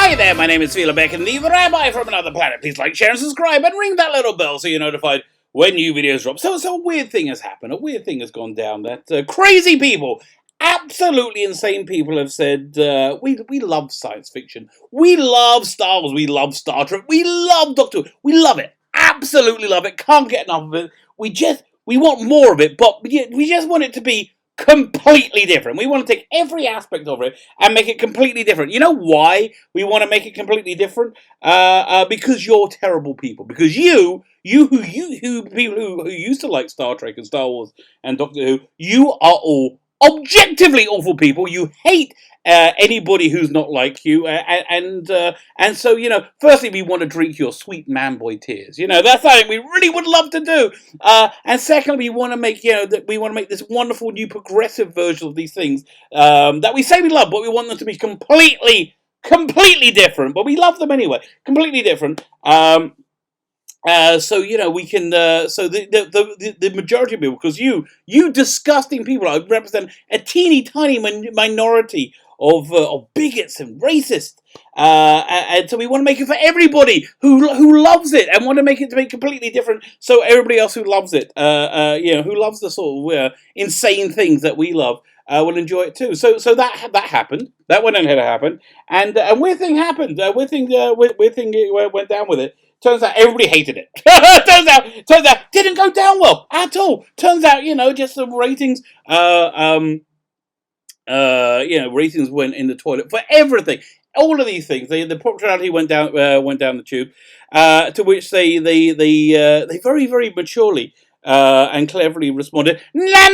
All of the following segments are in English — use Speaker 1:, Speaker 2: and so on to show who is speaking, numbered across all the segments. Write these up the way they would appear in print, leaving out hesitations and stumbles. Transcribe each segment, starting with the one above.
Speaker 1: Hi there, my name is Beck and the Rabbi from another planet. Please like, share, and subscribe, and ring that little bell so you're notified when new videos drop. So a weird thing has happened. A weird thing has gone down that crazy people, absolutely insane people have said, we love science fiction. We love Star Wars. We love Star Trek. We love Doctor Who. We love it. Absolutely love it. Can't get enough of it. We want more of it, but we just want it to be completely different. We want to take every aspect of it and make it completely different. You know why we want to make it completely different? Because you're terrible people. Because you people who used to like Star Trek and Star Wars and Doctor Who, you are all objectively awful people. You hate anybody who's not like you, and so firstly we want to drink your sweet man boy tears. That's something we really would love to do. And secondly, we want to make this wonderful new progressive version of these things that we say we love, but we want them to be completely different. But we love them anyway, completely different. So we can. So the majority of people, because you disgusting people, represent a teeny tiny minority of bigots and racists, and so we want to make it for everybody who loves it, and want to make it to be completely different. So everybody else who loves it, who loves the sort of insane things that we love, will enjoy it too. So that happened. That went ahead to happen, and weird thing happened. Weird thing went down with it. Turns out everybody hated it. Turns out didn't go down well at all. Turns out, just the ratings, ratings went in the toilet for everything. All of these things, the popularity went down the tube. To which they very, very maturely and cleverly responded, no.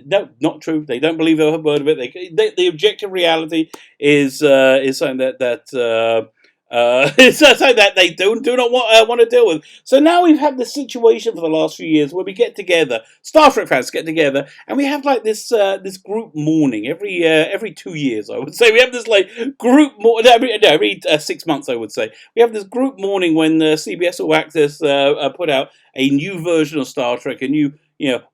Speaker 1: No, not true. They don't believe a word of it. The objective reality is something that it's something that they do not want to deal with. So now we've had this situation for the last few years where we get together, Star Trek fans get together, and we have like this group mourning every 2 years. I would say we have this like group every 6 months. I would say we have this group mourning when CBS All Access put out a new version of Star Trek, a new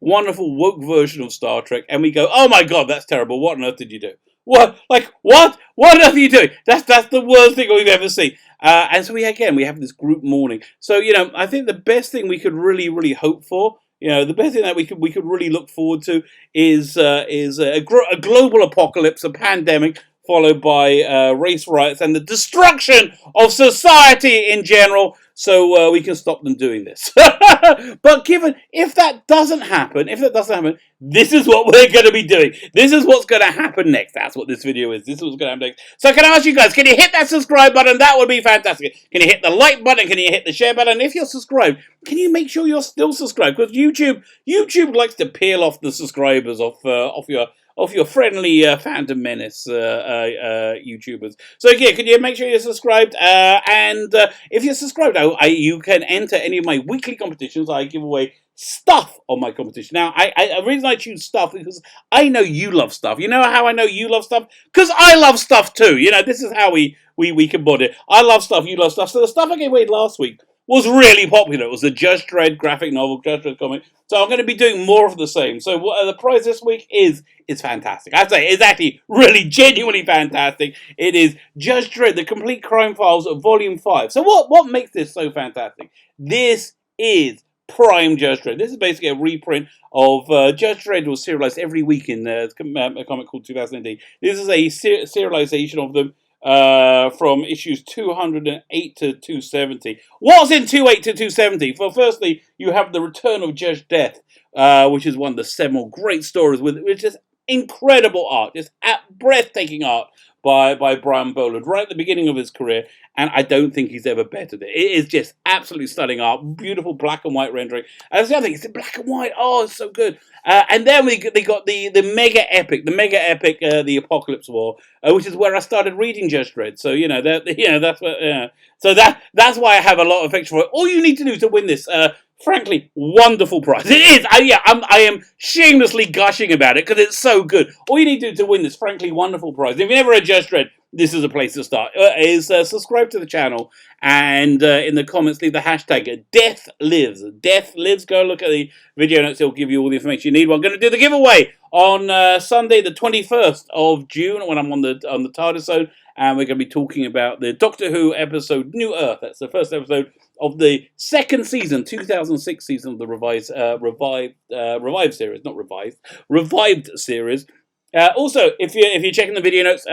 Speaker 1: wonderful woke version of Star Trek, and we go, oh my God, that's terrible. What on earth did you do? What? Like, what? What on earth are you doing? That's the worst thing we've ever seen. And so we have this group mourning. So, I think the best thing we could really, really hope for, the best thing that we could really look forward to is a global apocalypse, a pandemic, followed by race riots and the destruction of society in general, so we can stop them doing this. But if that doesn't happen, this is what we're going to be doing. This is what's going to happen next. That's what this video is. This is what's going to happen next. So can I ask you guys, can you hit that subscribe button? That would be fantastic. Can you hit the like button? Can you hit the share button? If you're subscribed, can you make sure you're still subscribed? Because YouTube likes to peel off the subscribers off your friendly Fandom menace YouTubers. So yeah, can you make sure you're subscribed? And if you're subscribed, you can enter any of my weekly competitions. I give away stuff on my competition. Now, the reason I choose stuff is because I know you love stuff. You know how I know you love stuff? Because I love stuff too. This is how we can bond it. I love stuff, you love stuff. So the stuff I gave away last week was really popular. It was the Judge Dredd graphic novel, Judge Dredd comic. So I'm going to be doing more of the same. So the prize this week is fantastic. I say it's actually really genuinely fantastic. It is Judge Dredd, The Complete Crime Files of Volume 5. So what makes this so fantastic? This is prime Judge Dredd. This is basically a reprint of Judge Dredd was serialized every week in a comic called 2000 AD. This is a serialization of them from issues 208 to 270. What's in 208 to 270? Well, firstly, you have the return of Judge Death, which is one of the seminal great stories with just incredible art, just breathtaking art by Brian Bolland right at the beginning of his career, and I don't think he's ever bettered it. It is just absolutely stunning art, beautiful black and white rendering. And the other thing, it's in black and white. Oh, it's so good. And then they got the mega epic, the Apocalypse War, which is where I started reading Judge Dredd. So that's what. So that's why I have a lot of affection for it. All you need to do to win this, frankly, wonderful prize. It is. I am shamelessly gushing about it because it's so good. All you need to do to win this, frankly, wonderful prize. If you never read Judge Dredd, this is a place to start. Is subscribe to the channel and in the comments leave the hashtag Death Lives. Death Lives. Go look at the video notes. It'll give you all the information you need. We're going to do the giveaway on Sunday, the 21st of June, when I'm on the TARDIS zone. and we're going to be talking about the Doctor Who episode New Earth. That's the first episode of the second season, 2006 season of the revived series, not revised, revived series. Also, if you're checking the video notes,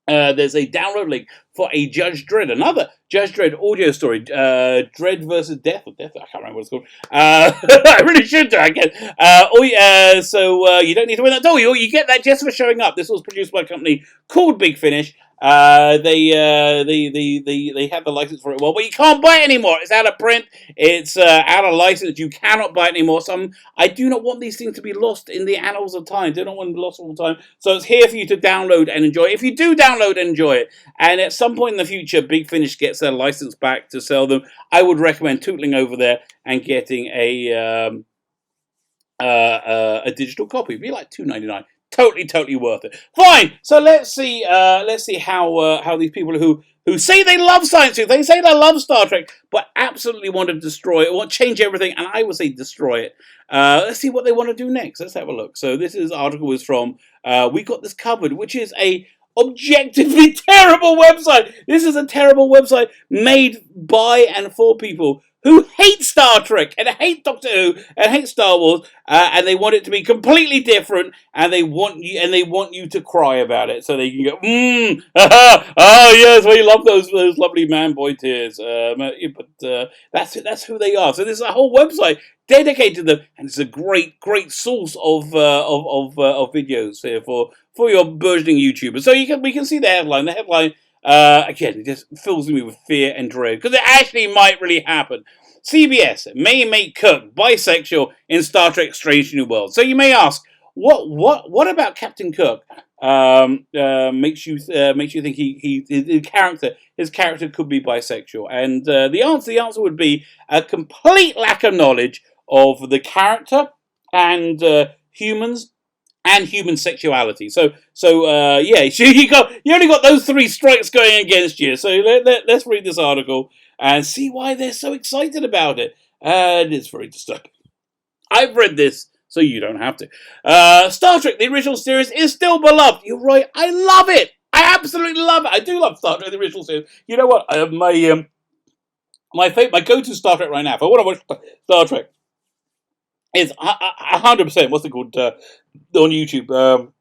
Speaker 1: there's a download link for a Judge Dredd, another Judge Dredd audio story, Dredd versus Death, or Death, I can't remember what it's called. I really should do, I guess. So you don't need to win that, do you? You get that just for showing up. This was produced by a company called Big Finish. They have the license for it, well, but you can't buy it anymore. It's out of print. It's out of license. You cannot buy it anymore. So I do not want these things to be lost in the annals of time. I do not want them to be lost all the time. So it's here for you to download and enjoy. If you do download and enjoy it, and at some point in the future, Big Finish gets their license back to sell them, I would recommend tootling over there and getting a digital copy. It'd be like $2.99. Totally worth it. Fine. So let's see how these people who say they love science fiction, they say they love Star Trek, but absolutely want to destroy it, want to change everything, and I would say destroy it. Let's see what they want to do next. Let's have a look. So this article is from We Got This Covered, which is a objectively terrible website. This is a terrible website made by and for people who hate Star Trek and hate Doctor Who and hate Star Wars, and they want it to be completely different, and they want you to cry about it, so they can go, oh yes, we love those lovely man boy tears. But that's who they are. So there's a whole website dedicated to them, and it's a great source of videos here for your burgeoning YouTubers. So we can see the headline. The headline. Again, it just fills me with fear and dread, because it actually might really happen. CBS may make Kirk bisexual in Star Trek Strange New Worlds. So you may ask, what about Captain Kirk makes you think his character could be bisexual? And the answer would be a complete lack of knowledge of the character and humans and human sexuality. So you only got those three strikes going against you. So let's read this article and see why they're so excited about it. And it's very disturbing. I've read this, so you don't have to. Star Trek, the original series, is still beloved. You're right. I love it. I absolutely love it. I do love Star Trek, the original series. You know what? My go-to Star Trek right now, if I want to watch Star Trek, is 100%. What's it called on YouTube?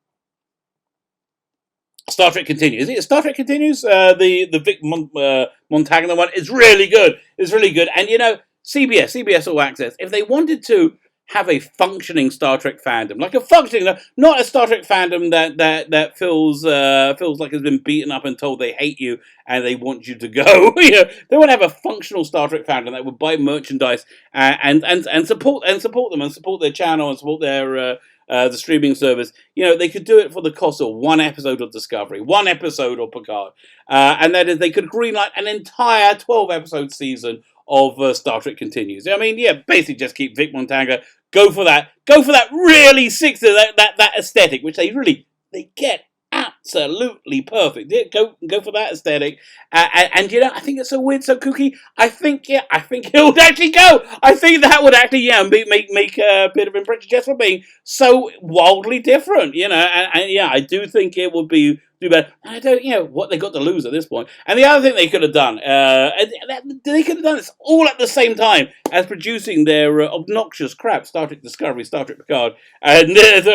Speaker 1: Star Trek Continues. Is it Star Trek Continues? The Vic Montagna one is really good. It's really good. And CBS All Access, if they wanted to have a functioning Star Trek fandom, like a functioning, not a Star Trek fandom that feels like it's been beaten up and told they hate you and they want you to go. They want to have a functional Star Trek fandom that would buy merchandise and support them and support their channel and support their the streaming service. They could do it for the cost of one episode of Discovery, one episode of Picard, and that is they could greenlight an entire 12-episode season of Star Trek Continues. I mean, basically just keep Vic Montagna. Go for that really 60s, that aesthetic, which they get absolutely perfect. Go for that aesthetic, and I think it's so weird, so kooky. I think it would actually go. I think that would actually make a bit of impression just for being so wildly different. And I do think it would be do better. I don't, what they got to lose at this point. And the other thing they could have done, they could have done this all at the same time as producing their obnoxious crap, Star Trek Discovery, Star Trek Picard, and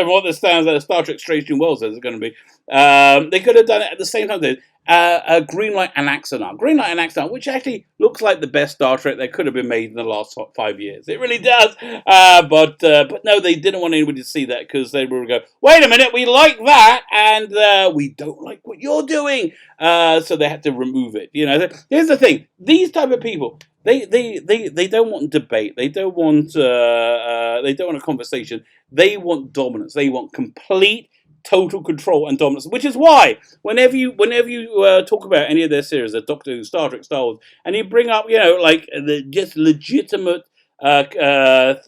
Speaker 1: what the stands at Star Trek Strange New Worlds is going to be. They could have done it at the same time. Greenlight and Axanar, which actually looks like the best Star Trek that could have been made in the last 5 years. It really does. But no, they didn't want anybody to see that because they were going to go, wait a minute, we like that, and we don't like what you're doing. So they had to remove it. Here's the thing: these type of people, they don't want debate. They don't want a conversation. They want dominance. They want complete, total control and dominance, which is why whenever you talk about any of their series, the Doctor Who, Star Trek, Star Wars, and you bring up like the just legitimate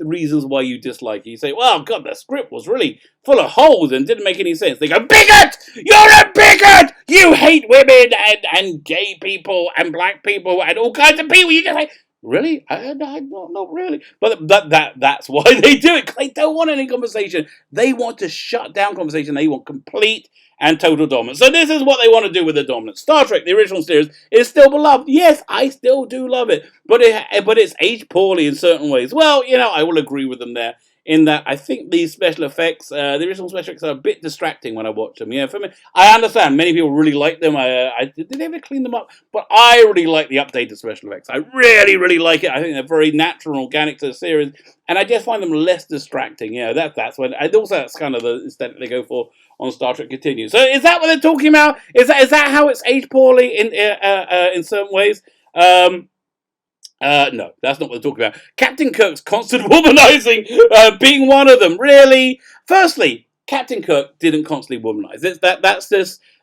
Speaker 1: reasons why you dislike it, you say, well, God, the script was really full of holes and didn't make any sense. They go, bigot! You're a bigot! You hate women and gay people and black people and all kinds of people. You just like, Really? Not really. But that's why they do it. 'Cause they don't want any conversation. They want to shut down conversation. They want complete and total dominance. So this is what they want to do with the dominance. Star Trek, the original series, is still beloved. Yes, I still do love it, but it's aged poorly in certain ways. Well, I will agree with them there. In that, I think these special effects, the original special effects, are a bit distracting when I watch them. For me, I understand many people really like them. Did they ever clean them up? But I really like the updated special effects. I really, really like it. I think they're very natural and organic to the series, and I just find them less distracting. That's when. And also, that's kind of the aesthetic they go for on Star Trek Continues. So, is that what they're talking about? Is that how it's aged poorly in certain ways? No, that's not what they're talking about. Captain Kirk's constant womanizing being one of them. Really? Firstly, Captain Kirk didn't constantly womanize.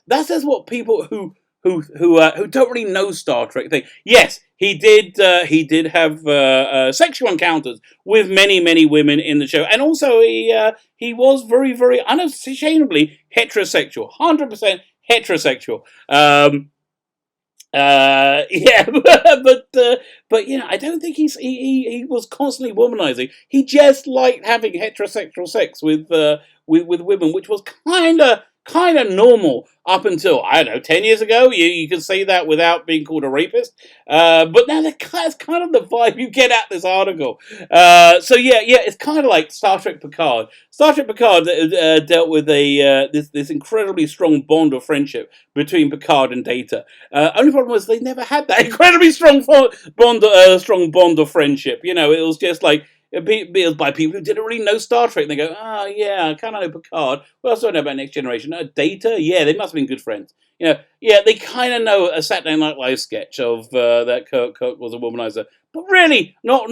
Speaker 1: That's just what people who don't really know Star Trek think. Yes, he did. He did have sexual encounters with many women in the show, and also he was very, very unashamedly heterosexual. 100% heterosexual. Yeah, but I don't think he was constantly womanizing. He just liked having heterosexual sex with women, which was kind of normal up until, I don't know, 10 years ago. You can say that without being called a rapist. But now that's kind of the vibe you get at this article. So it's kind of like Star Trek Picard. Star Trek Picard dealt with this incredibly strong bond of friendship between Picard and Data. Only problem was they never had that incredibly strong bond of friendship. It was just like, it was by people who didn't really know Star Trek. And they go, oh, yeah, I kind of know Picard. What else do I know about Next Generation? Data? Yeah, they must have been good friends. They kind of know a Saturday Night Live sketch of that Kirk was a womanizer. But really, not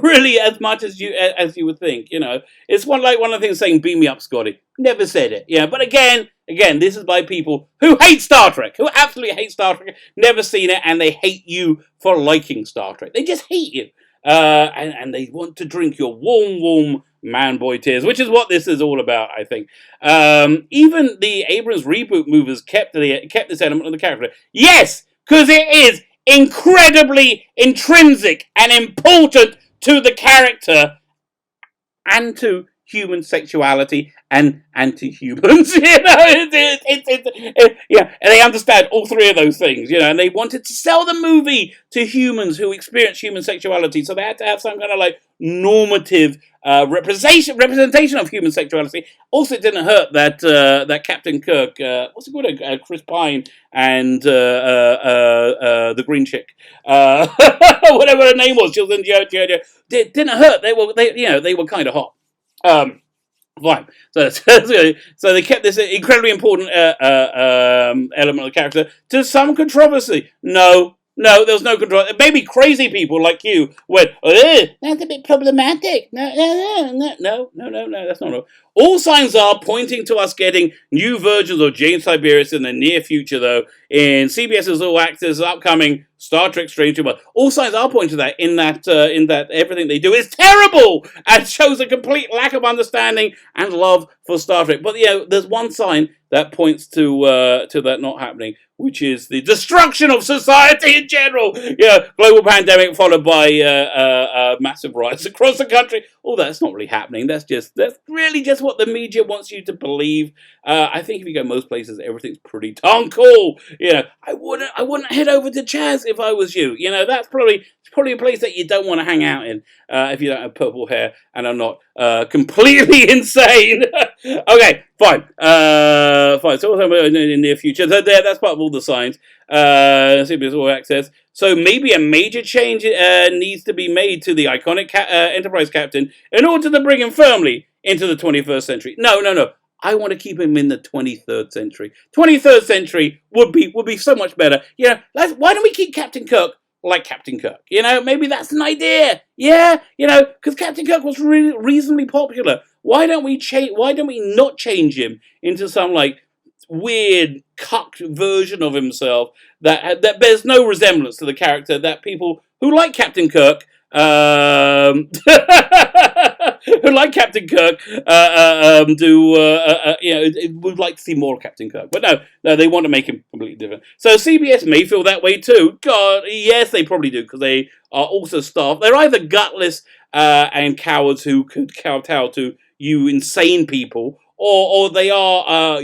Speaker 1: really as much as you would think. It's one of the things saying, "Beam me up, Scotty." Never said it. But again, this is by people who hate Star Trek, who absolutely hate Star Trek, never seen it, and they hate you for liking Star Trek. They just hate you. And they want to drink your warm man-boy tears, which is what this is all about, I think. Even the Abrams reboot movies kept this element of the character. Yes, because it is incredibly intrinsic and important to the character and to human sexuality and to humans. And they understand all three of those things. And they wanted to sell the movie to humans who experience human sexuality, so they had to have some kind of like normative representation of human sexuality. Also, it didn't hurt that Captain Kirk, what's it called, Chris Pine and the green chick, whatever her name was, she was in Jojo. It didn't hurt. They were kind of hot. Fine. So they kept this incredibly important element of the character to some controversy. No, there was no controversy. Maybe crazy people like you went, that's a bit problematic. No, that's not. All signs are pointing to us getting new versions of James Tiberius in the near future, though, in CBS's All Access upcoming Star Trek Strange New Worlds. All signs are pointing to that, in that everything they do is terrible and shows a complete lack of understanding and love for Star Trek. But there's one sign that points to that not happening, which is the destruction of society in general. Global pandemic followed by massive riots across the country. All that's not really happening. That's really just what the media wants you to believe. I think if you go most places, everything's pretty darn cool. I wouldn't head over to Chaz if I was you. That's probably a place that you don't want to hang out in if you don't have purple hair and are not completely insane. Okay, fine. So in the near future, that's part of all the signs. CBS All Access. So maybe a major change needs to be made to the iconic Enterprise captain in order to bring him firmly into the 21st century. No. I want to keep him in the 23rd century. 23rd century would be so much better. Why don't we keep Captain Kirk like Captain Kirk? Maybe that's an idea. Because Captain Kirk was really reasonably popular. Why don't we not change him into some like weird cucked version of himself that bears no resemblance to the character that people who like Captain Kirk who like Captain Kirk, would like to see more of Captain Kirk. But no, they want to make him completely different. So CBS may feel that way too. God, yes, they probably do, because they are also staff. They're either gutless and cowards who could kowtow to you insane people, or they are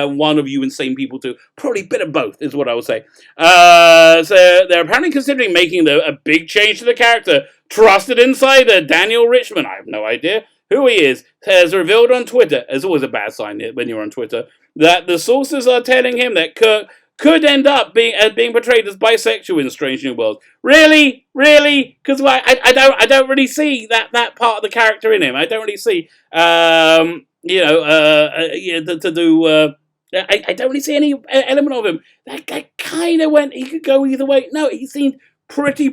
Speaker 1: one of you insane people too. Probably a bit of both is what I would say. So they're apparently considering making a big change to the character. Trusted insider Daniel Richman, I have no idea who he is, has revealed on Twitter, it's always a bad sign when you're on Twitter, that the sources are telling him that Kirk could end up being portrayed as bisexual in Strange New Worlds. Really? Because I don't really see that part of the character in him. I don't really see I don't really see any element of him. That guy kind of went. He could go either way. No, he seemed pretty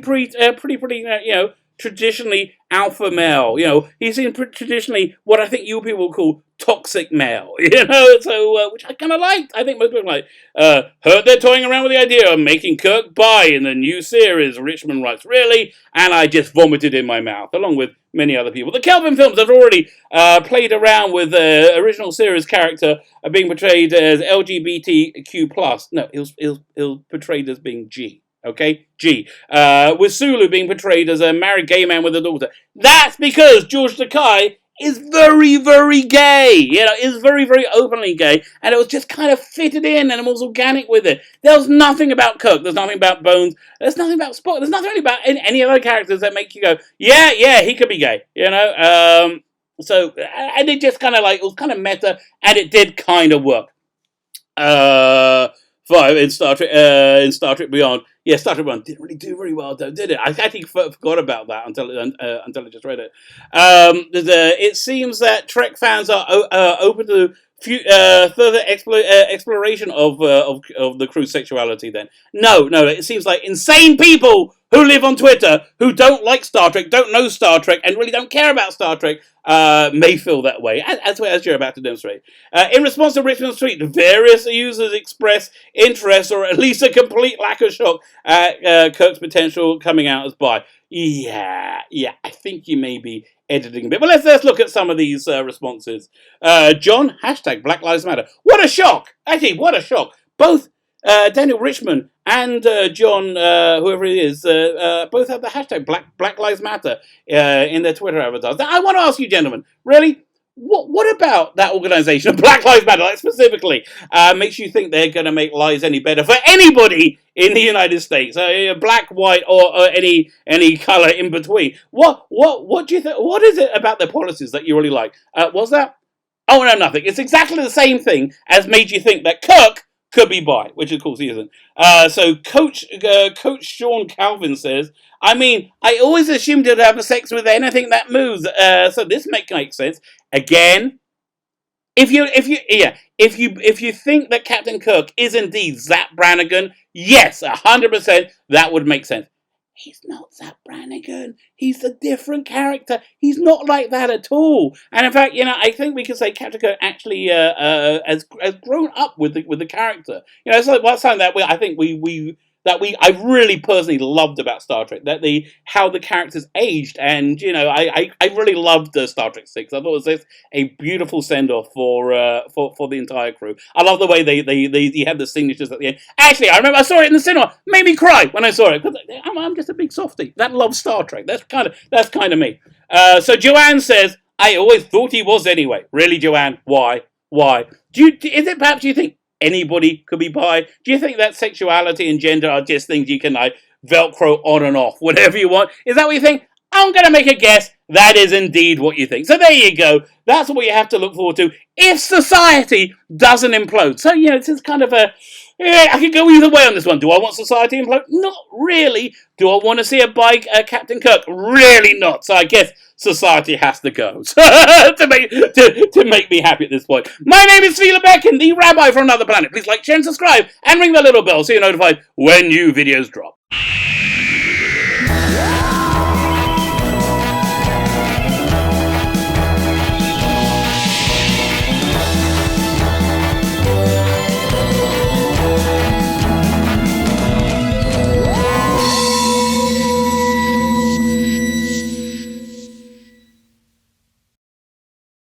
Speaker 1: traditionally alpha male. He seemed traditionally what I think you people would call toxic male. So which I kind of liked. I think most people like. Heard they're toying around with the idea of making Kirk bi in the new series. Richmond writes, really, and I just vomited in my mouth, along with many other people. The Kelvin films have already played around with the original series character being portrayed as LGBTQ+. No, it was portrayed as being G. Okay? G. With Sulu being portrayed as a married gay man with a daughter. That's because George Takei is very, very gay. Is very, very openly gay. And it was just kind of fitted in and it was organic with it. There was nothing about Kirk. There's nothing about Bones. There's nothing about Spock. There's nothing really about any other characters that make you go, yeah, he could be gay. So, and it just kind of it was kind of meta, and it did kind of work. 5 in Star Trek Beyond. Yeah, Star Trek Beyond didn't really do very well, though, did it? I actually forgot about that until I just read it. It seems that Trek fans are open to further exploration of the crew's sexuality. Then, no, it seems like insane people who live on Twitter who don't like Star Trek, don't know Star Trek, and really don't care about Star Trek may feel that way, as you're about to demonstrate. In response to Richmond's tweet, various users express interest, or at least a complete lack of shock at Kirk's potential coming out as bi. Yeah, I think you may be editing a bit. But let's look at some of these responses. John, hashtag Black Lives Matter. What a shock! Actually, what a shock. Both Daniel Richman and John, whoever it is, both have the hashtag Black Lives Matter in their Twitter avatars. Now, I want to ask you, gentlemen, really, what about that organization, Black Lives Matter, specifically, makes you think they're going to make lives any better for anybody in the United States, black, white, or any color in between? What do you think? What is it about their policies that you really like? Was that? Oh no, nothing. It's exactly the same thing as made you think that Kirk could be bi, which of course he isn't. So Coach Sean Calvin says, I mean, I always assumed he'd have sex with anything that moves. So this makes sense. Again, if you think that Captain Kirk is indeed Zap Brannigan, yes, 100%, that would make sense. He's not Zap Brannigan. He's a different character. He's not like that at all. And in fact, I think we could say Captain Kirk actually has grown up with the character. It's like something that I think I really personally loved about Star Trek, how the characters aged, and I really loved Star Trek 6. I thought it was a beautiful send off for the entire crew. I love the way they had the signatures at the end. Actually, I remember I saw it in the cinema, made me cry when I saw it, because I'm just a big softie that loves Star Trek. That's kind of me. So Joanne says, I always thought he was anyway. Really, Joanne? Why? Do you think anybody could be bi? Do you think that sexuality and gender are just things you can Velcro on and off, whatever you want? Is that what you think? I'm going to make a guess. That is indeed what you think. So there you go. That's what you have to look forward to if society doesn't implode. So, it's just kind of I could go either way on this one. Do I want society to implode? Not really. Do I want to see a bi Captain Kirk? Really not. So I guess society has to go to make me happy at this point. My name is Fila Beckin, the Rabbi from another planet. Please like, share, and subscribe, and ring the little bell so you're notified when new videos drop.